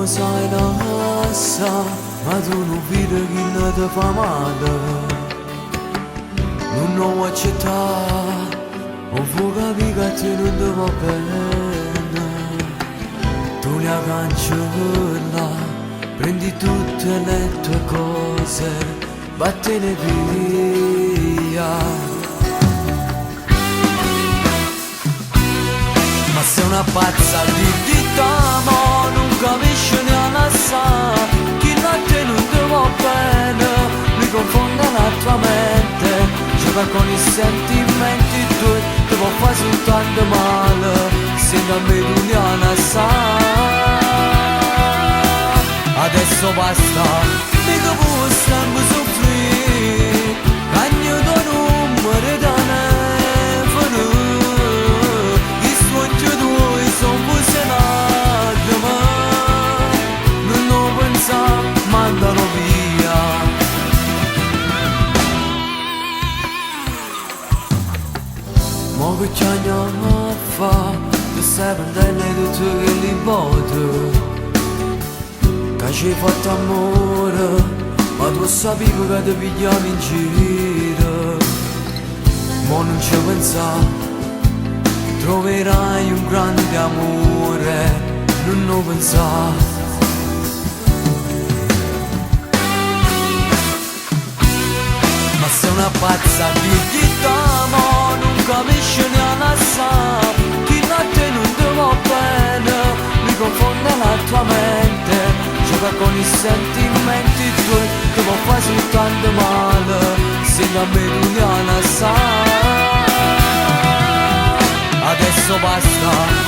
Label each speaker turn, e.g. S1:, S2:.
S1: lo sai la sa, ma tu non vedi che non ti fa male. Non ho accettato, non vuoi capire che te non ti va bene. Tu la cancella, prendi tutte le tue cose, vattene via. Ma sei una pazza di diciamo, non capisci neanche assai, chi la te non ti va bene, mi confonde la tua mente, gioca con i sentimenti tuoi, ti può fare soltanto male, se non mi tu neanche assai. Adesso basta, mica può sempre soffrire, cagno da numero da telefono, i sogni tuoi sono fusionati, ma non lo pensa, mandano via. Ma che c'è a fa, tu stai prendendo tutto che li voto. Che ci hai fatto amore, ma tu sapevi che ti pigliavi in giro. Ma non ci pensare, troverai un grande amore, non lo pensare. Ma sei una pazza di diciamo, non capisci neanche assai, chi da te non ti va bene, mi confonde la tua mente, gioca con i sentimenti tuoi, che può fare soltanto male, se da me tu neanche assai. Adesso basta,